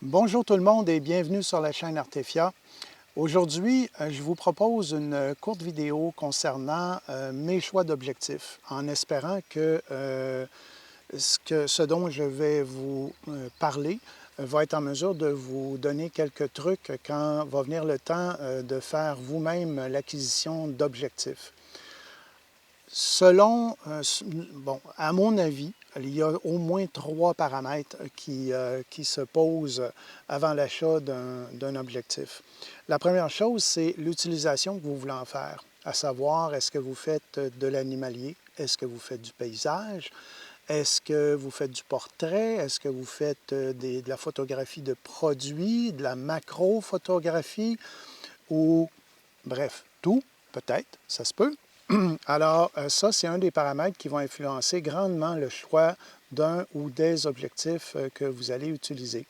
Bonjour tout le monde et bienvenue sur la chaîne Artefia. Aujourd'hui, je vous propose une courte vidéo concernant mes choix d'objectifs, en espérant que, ce dont je vais vous parler va être en mesure de vous donner quelques trucs quand va venir le temps de faire vous-même l'acquisition d'objectifs. Selon, bon, à mon avis, il y a au moins 3 paramètres qui se posent avant l'achat d'un objectif. La première chose, c'est l'utilisation que vous voulez en faire, à savoir, est-ce que vous faites de l'animalier, est-ce que vous faites du paysage, est-ce que vous faites du portrait, est-ce que vous faites de la photographie de produits, de la macro-photographie, ou bref, tout, peut-être, ça se peut. Alors, ça, c'est un des paramètres qui vont influencer grandement le choix d'un ou des objectifs que vous allez utiliser.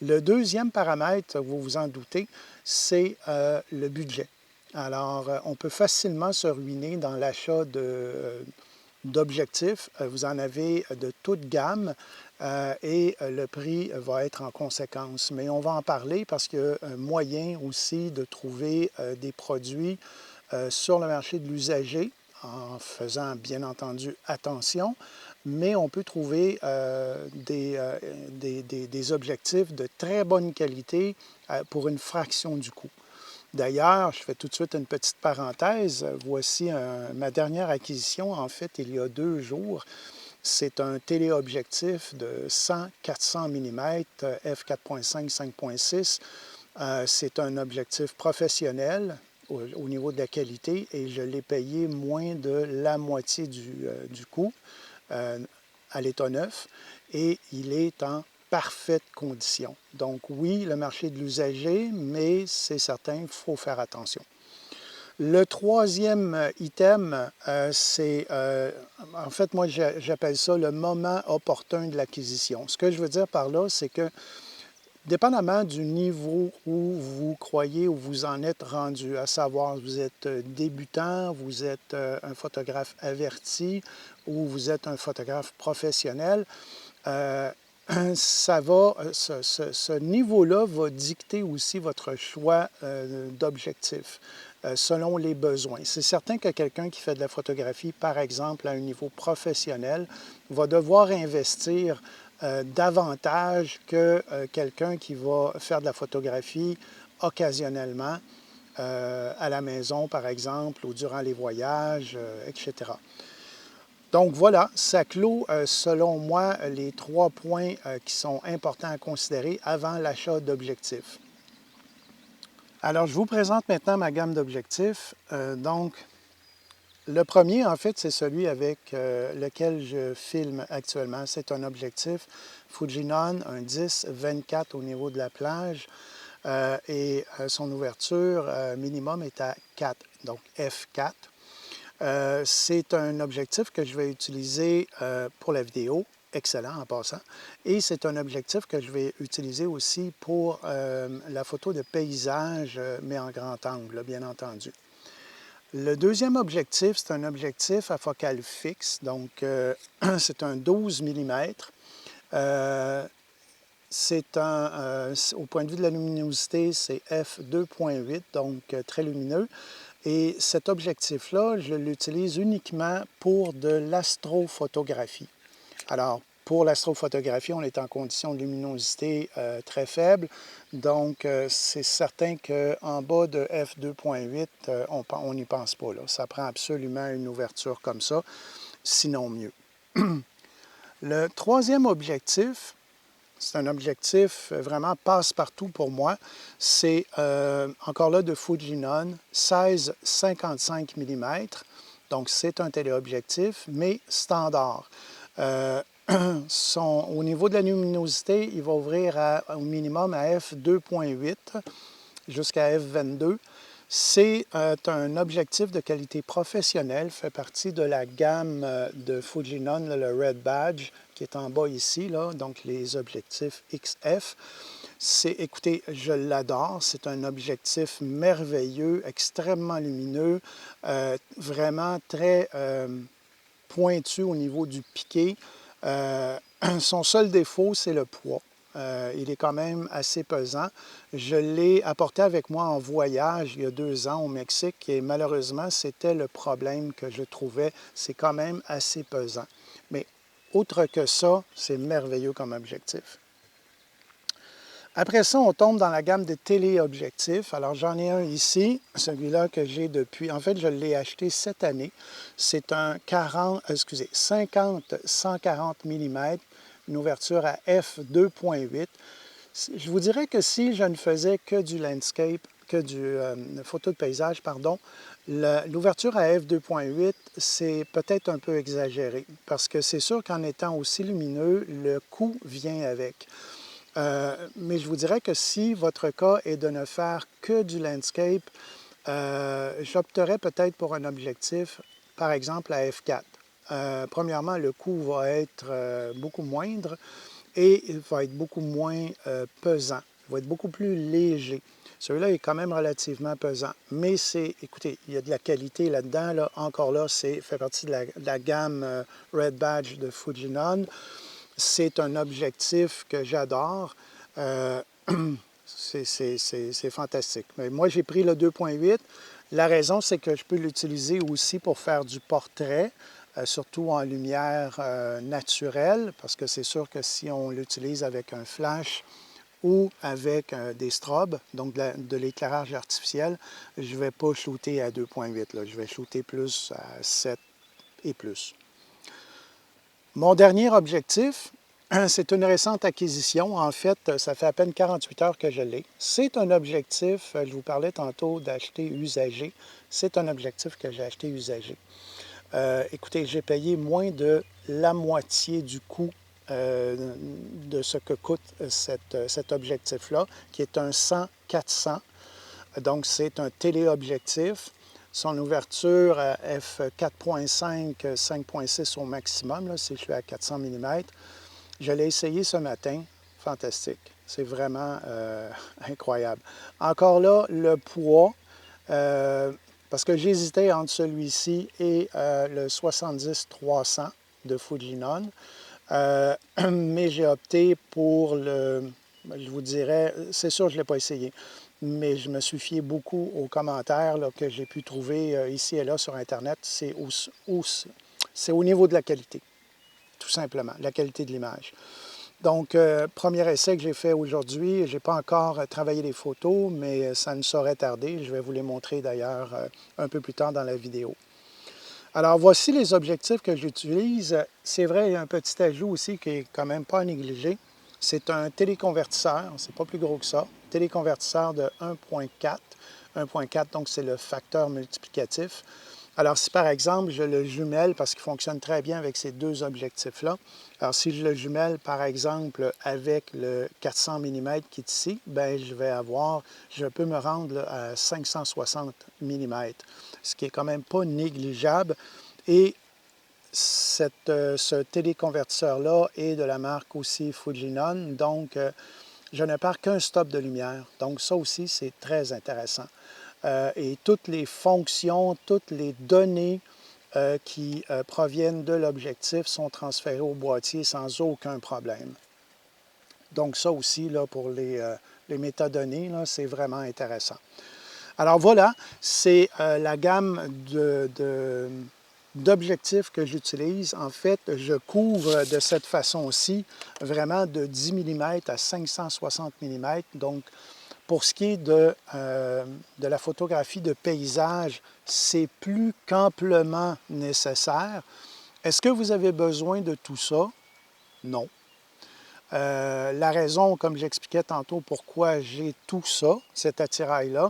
Le deuxième paramètre, vous vous en doutez, c'est le budget. Alors, on peut facilement se ruiner dans l'achat d'objectifs. Vous en avez de toute gamme et le prix va être en conséquence. Mais on va en parler parce qu'il y a un moyen aussi de trouver des produits sur le marché de l'usager, en faisant bien entendu attention, mais on peut trouver des objectifs de très bonne qualité pour une fraction du coût. D'ailleurs, je fais tout de suite une petite parenthèse. Voici ma dernière acquisition, en fait, il y a 2 jours. C'est un téléobjectif de 100-400 mm f4.5 5.6. C'est un objectif professionnel au niveau de la qualité et je l'ai payé moins de la moitié du coût à l'état neuf et il est en parfaite condition. Donc oui, le marché de l'usager, mais c'est certain, il faut faire attention. Le troisième item, c'est, en fait, moi j'appelle ça le moment opportun de l'acquisition. Ce que je veux dire par là, c'est que dépendamment du niveau où vous croyez où vous en êtes rendu, à savoir vous êtes débutant, vous êtes un photographe averti ou vous êtes un photographe professionnel, ce niveau-là va dicter aussi votre choix d'objectif selon les besoins. C'est certain que quelqu'un qui fait de la photographie, par exemple, à un niveau professionnel, va devoir investir davantage que quelqu'un qui va faire de la photographie occasionnellement à la maison, par exemple, ou durant les voyages, etc. Donc voilà, ça clôt, selon moi, les 3 points qui sont importants à considérer avant l'achat d'objectifs. Alors, je vous présente maintenant ma gamme d'objectifs. Donc, le premier, en fait, c'est celui avec lequel je filme actuellement. C'est un objectif Fujinon, un 10-24 au niveau de la plage et son ouverture minimum est à 4, donc f4. C'est un objectif que je vais utiliser pour la vidéo, excellent en passant, et c'est un objectif que je vais utiliser aussi pour la photo de paysage, mais en grand angle, bien entendu. Le deuxième objectif, c'est un objectif à focale fixe, donc c'est un 12 mm. Au point de vue de la luminosité, c'est f2.8, donc très lumineux. Et cet objectif-là, je l'utilise uniquement pour de l'astrophotographie. Alors, pour l'astrophotographie, on est en condition de luminosité très faible, donc c'est certain qu'en bas de f2.8, on n'y pense pas. Là. Ça prend absolument une ouverture comme ça, sinon mieux. Le troisième objectif, c'est un objectif vraiment passe-partout pour moi. C'est encore là de Fujinon, 16-55 mm. Donc, c'est un téléobjectif, mais standard. Au niveau de la luminosité, il va ouvrir au minimum à f2.8 jusqu'à f22. C'est un objectif de qualité professionnelle, fait partie de la gamme de Fujinon, le Red Badge, qui est en bas ici, là, donc les objectifs XF. Écoutez, je l'adore, c'est un objectif merveilleux, extrêmement lumineux, vraiment très pointu au niveau du piqué. Son seul défaut, c'est le poids. Il est quand même assez pesant. Je l'ai apporté avec moi en voyage il y a 2 ans au Mexique et malheureusement, c'était le problème que je trouvais. C'est quand même assez pesant. Mais autre que ça, c'est merveilleux comme objectif. Après ça, on tombe dans la gamme des téléobjectifs. Alors, j'en ai un ici, celui-là que j'ai depuis, en fait, je l'ai acheté cette année. C'est un 50-140 mm, une ouverture à f2.8. Je vous dirais que si je ne faisais que du landscape, que du photo de paysage, pardon, l'ouverture à f2.8, c'est peut-être un peu exagéré parce que c'est sûr qu'en étant aussi lumineux, le coût vient avec. Mais je vous dirais que si votre cas est de ne faire que du landscape, j'opterais peut-être pour un objectif, par exemple à f4. Premièrement, le coût va être beaucoup moindre et il va être beaucoup moins pesant. Il va être beaucoup plus léger. Celui-là est quand même relativement pesant, mais écoutez, il y a de la qualité là-dedans. Là. Encore là, fait partie de la gamme Red Badge de Fujinon. C'est un objectif que j'adore. C'est fantastique. Mais moi, j'ai pris le 2.8. La raison, c'est que je peux l'utiliser aussi pour faire du portrait, surtout en lumière naturelle, parce que c'est sûr que si on l'utilise avec un flash ou avec des strobes, donc de l'éclairage artificiel, je ne vais pas shooter à 2.8. Je vais shooter plus à 7 et plus. Mon dernier objectif, c'est une récente acquisition. En fait, ça fait à peine 48 heures que je l'ai. C'est un objectif, je vous parlais tantôt d'acheter usagé. C'est un objectif que j'ai acheté usagé. Écoutez, j'ai payé moins de la moitié du coût de ce que coûte cet objectif-là, qui est un 100-400. Donc, c'est un téléobjectif. Son ouverture à f4.5, 5.6 au maximum, là, si je suis à 400 mm. Je l'ai essayé ce matin. Fantastique. C'est vraiment incroyable. Encore là, le poids, parce que j'hésitais entre celui-ci et le 70-300 de Fujinon, mais j'ai opté pour je vous dirais, c'est sûr, je ne l'ai pas essayé, mais je me suis fié beaucoup aux commentaires là, que j'ai pu trouver ici et là sur Internet. C'est au niveau de la qualité, tout simplement, la qualité de l'image. Donc, premier essai que j'ai fait aujourd'hui, je n'ai pas encore travaillé les photos, mais ça ne saurait tarder. Je vais vous les montrer d'ailleurs un peu plus tard dans la vidéo. Alors, voici les objectifs que j'utilise. C'est vrai, il y a un petit ajout aussi qui est quand même pas à négliger. C'est un téléconvertisseur, c'est pas plus gros que ça. Téléconvertisseur de 1.4. 1.4, donc c'est le facteur multiplicatif. Alors, si par exemple, je le jumelle, parce qu'il fonctionne très bien avec ces deux objectifs-là, alors si je le jumelle, par exemple, avec le 400 mm qui est ici, bien, je peux me rendre là, à 560 mm, ce qui est quand même pas négligeable. Et ce téléconvertisseur-là est de la marque aussi Fujinon, donc je ne perds qu'un stop de lumière. Donc ça aussi, c'est très intéressant. Et toutes les fonctions, toutes les données qui proviennent de l'objectif sont transférées au boîtier sans aucun problème. Donc ça aussi, là, pour les métadonnées, c'est vraiment intéressant. Alors voilà, c'est la gamme d'objectifs que j'utilise. En fait, je couvre de cette façon-ci vraiment de 10 mm à 560 mm. Donc, pour ce qui est de la photographie de paysage, c'est plus qu'amplement nécessaire. Est-ce que vous avez besoin de tout ça? Non. La raison, comme j'expliquais tantôt, pourquoi j'ai tout ça, cet attirail-là,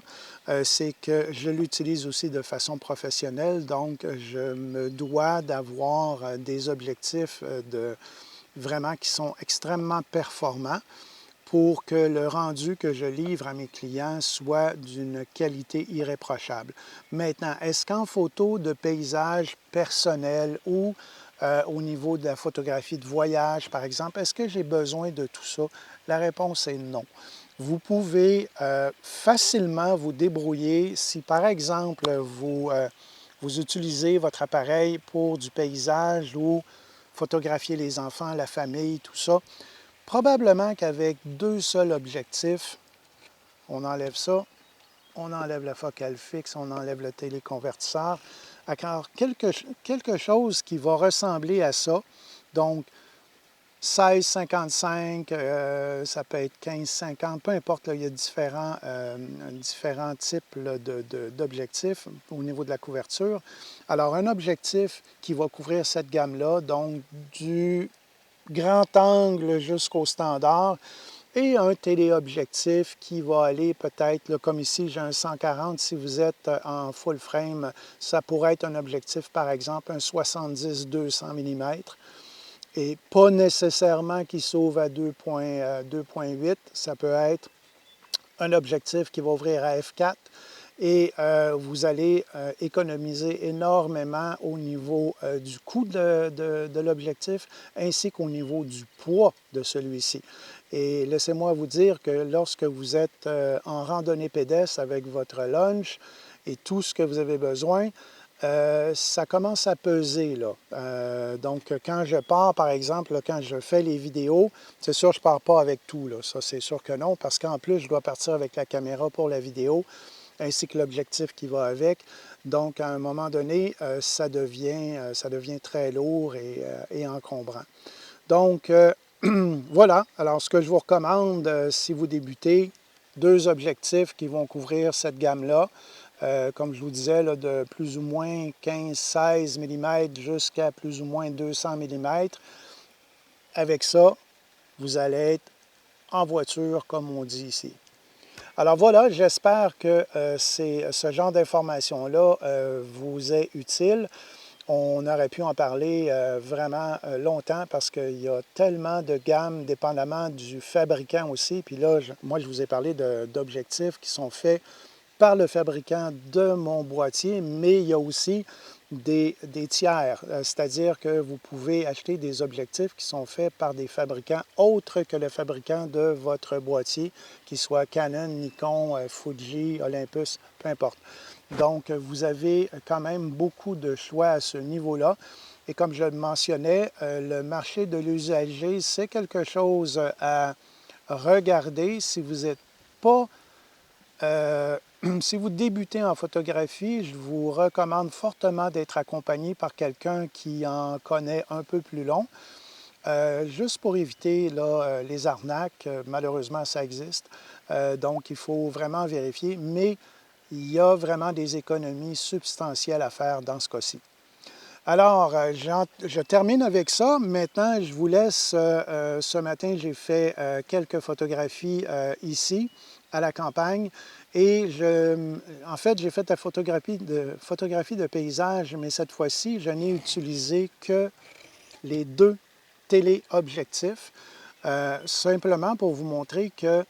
c'est que je l'utilise aussi de façon professionnelle, donc je me dois d'avoir des objectifs vraiment qui sont extrêmement performants pour que le rendu que je livre à mes clients soit d'une qualité irréprochable. Maintenant, est-ce qu'en photo de paysage personnel ou au niveau de la photographie de voyage, par exemple, est-ce que j'ai besoin de tout ça? La réponse est non. Vous pouvez facilement vous débrouiller si, par exemple, vous utilisez votre appareil pour du paysage ou photographier les enfants, la famille, tout ça. Probablement qu'avec 2 seuls objectifs, on enlève ça, on enlève la focale fixe, on enlève le téléconvertisseur. Alors, quelque chose qui va ressembler à ça. Donc, 16-55, ça peut être 15-50, peu importe, là, il y a différents types d'objectifs au niveau de la couverture. Alors, un objectif qui va couvrir cette gamme-là, donc du grand angle jusqu'au standard, et un téléobjectif qui va aller peut-être, là, comme ici, j'ai un 140, si vous êtes en full frame, ça pourrait être un objectif, par exemple, un 70-200 mm, et pas nécessairement qui s'ouvre à 2.8, ça peut être un objectif qui va ouvrir à f4, et vous allez économiser énormément au niveau du coût de l'objectif ainsi qu'au niveau du poids de celui-ci. Et laissez-moi vous dire que lorsque vous êtes en randonnée pédestre avec votre lunch et tout ce que vous avez besoin, ça commence à peser, là. Donc, quand je pars, par exemple, là, quand je fais les vidéos, c'est sûr, je ne pars pas avec tout, là. Ça, c'est sûr que non, parce qu'en plus, je dois partir avec la caméra pour la vidéo, ainsi que l'objectif qui va avec. Donc, à un moment donné, ça devient très lourd et encombrant. Donc, voilà. Alors, ce que je vous recommande, si vous débutez, 2 objectifs qui vont couvrir cette gamme-là. Comme je vous disais, là, de plus ou moins 15-16 mm jusqu'à plus ou moins 200 mm. Avec ça, vous allez être en voiture, comme on dit ici. Alors voilà, j'espère que ce genre d'informations-là vous est utile. On aurait pu en parler vraiment longtemps parce qu'il y a tellement de gammes, dépendamment du fabricant aussi. Puis là, moi, je vous ai parlé d'objectifs qui sont faits par le fabricant de mon boîtier, mais il y a aussi des tiers, c'est-à-dire que vous pouvez acheter des objectifs qui sont faits par des fabricants autres que le fabricant de votre boîtier, qu'il soit Canon, Nikon, Fuji, Olympus, peu importe. Donc, vous avez quand même beaucoup de choix à ce niveau-là. Et comme je le mentionnais, le marché de l'usager, c'est quelque chose à regarder si vous n'êtes pas si vous débutez en photographie, je vous recommande fortement d'être accompagné par quelqu'un qui en connaît un peu plus long, juste pour éviter là, les arnaques. Malheureusement, ça existe. Donc, il faut vraiment vérifier, mais il y a vraiment des économies substantielles à faire dans ce cas-ci. Alors, je termine avec ça. Maintenant, je vous laisse. Ce matin, j'ai fait quelques photographies ici, à la campagne. Et en fait, j'ai fait la photographie de paysage, mais cette fois-ci, je n'ai utilisé que les 2 téléobjectifs, simplement pour vous montrer que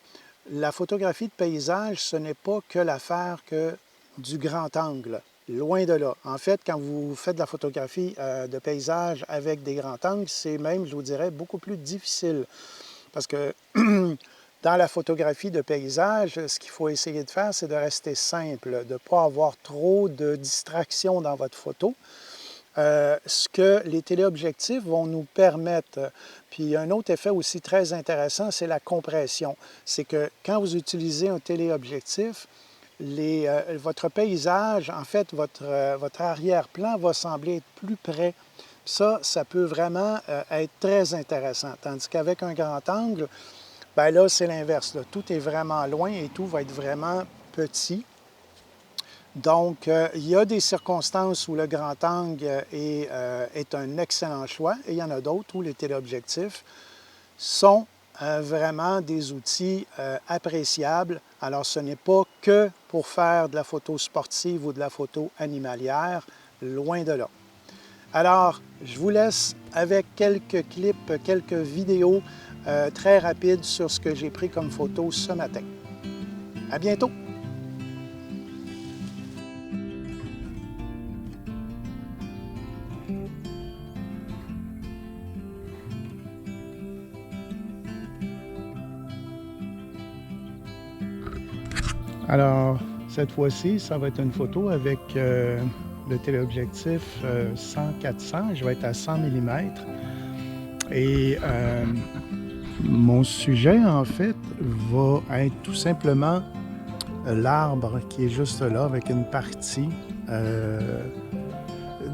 la photographie de paysage, ce n'est pas que l'affaire que du grand angle. Loin de là. En fait, quand vous faites de la photographie de paysage avec des grands angles, c'est même, je vous dirais, beaucoup plus difficile. Parce que dans la photographie de paysage, ce qu'il faut essayer de faire, c'est de rester simple, de ne pas avoir trop de distractions dans votre photo. Ce que les téléobjectifs vont nous permettre. Puis un autre effet aussi très intéressant, c'est la compression. C'est que quand vous utilisez un téléobjectif, votre paysage, en fait, votre arrière-plan va sembler être plus près. Ça peut vraiment être très intéressant. Tandis qu'avec un grand angle, bien là, c'est l'inverse. Tout est vraiment loin et tout va être vraiment petit. Donc, il y a des circonstances où le grand angle est un excellent choix et il y en a d'autres où les téléobjectifs sont vraiment des outils appréciables. Alors, ce n'est pas que pour faire de la photo sportive ou de la photo animalière, loin de là. Alors, je vous laisse avec quelques clips, quelques vidéos très rapides sur ce que j'ai pris comme photo ce matin. À bientôt! Alors, cette fois-ci, ça va être une photo avec le téléobjectif 100-400. Je vais être à 100 mm. Et Mon sujet, en fait, va être tout simplement l'arbre qui est juste là avec une partie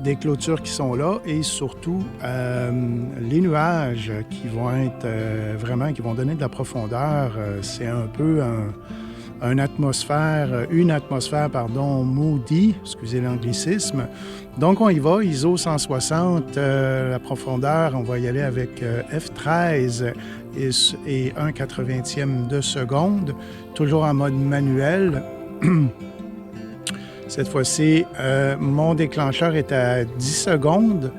des clôtures qui sont là et surtout les nuages qui vont être vraiment, qui vont donner de la profondeur. C'est un peu une atmosphère, moody, excusez l'anglicisme. Donc, on y va, ISO 160, la profondeur, on va y aller avec F13 et 1/80e de seconde, toujours en mode manuel. Cette fois-ci, mon déclencheur est à 10 secondes,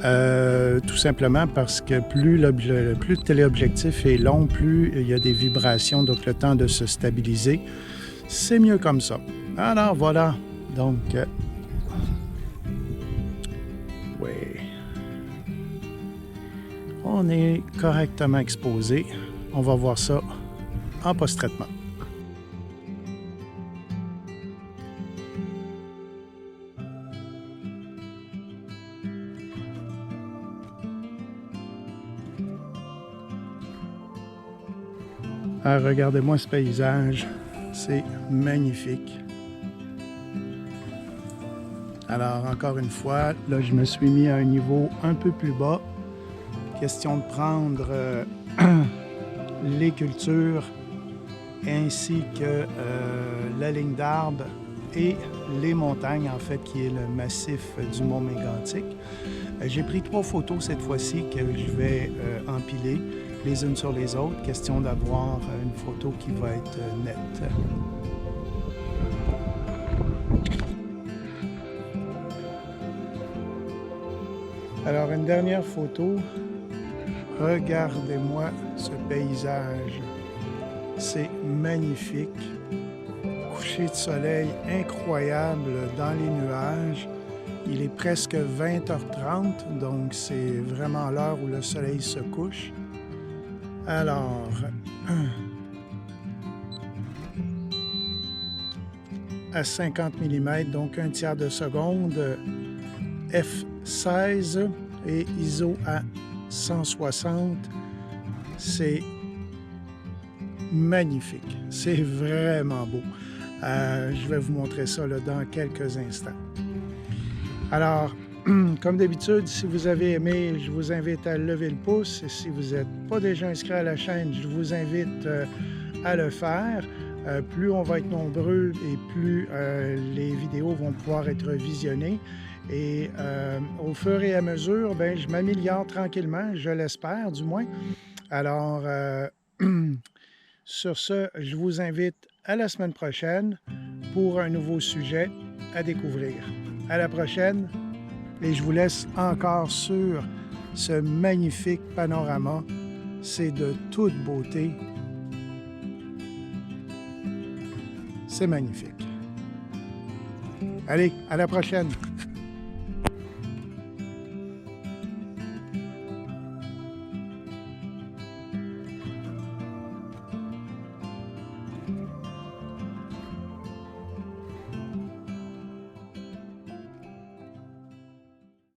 tout simplement parce que plus le téléobjectif est long, plus il y a des vibrations, donc le temps de se stabiliser. C'est mieux comme ça. Alors voilà, donc, oui, on est correctement exposé. On va voir ça en post-traitement. Ah, regardez-moi ce paysage, c'est magnifique. Alors, encore une fois, là, je me suis mis à un niveau un peu plus bas. Question de prendre les cultures ainsi que la ligne d'arbres et les montagnes, en fait, qui est le massif du Mont Mégantic. J'ai pris 3 photos cette fois-ci que je vais empiler les unes sur les autres, question d'avoir une photo qui va être nette. Alors, une dernière photo. Regardez-moi ce paysage. C'est magnifique. Coucher de soleil incroyable dans les nuages. Il est presque 20h30, donc c'est vraiment l'heure où le soleil se couche. Alors, à 50 mm, donc 1/3 de seconde, F16 et ISO à 160, c'est magnifique, c'est vraiment beau. Je vais vous montrer ça là, dans quelques instants. Alors, comme d'habitude, si vous avez aimé, je vous invite à lever le pouce. Et si vous n'êtes pas déjà inscrit à la chaîne, je vous invite à le faire. Plus on va être nombreux et plus les vidéos vont pouvoir être visionnées. Et au fur et à mesure, bien, je m'améliore tranquillement, je l'espère du moins. Alors, sur ce, je vous invite à la semaine prochaine pour un nouveau sujet à découvrir. À la prochaine et je vous laisse encore sur ce magnifique panorama. C'est de toute beauté. C'est magnifique. Allez, à la prochaine!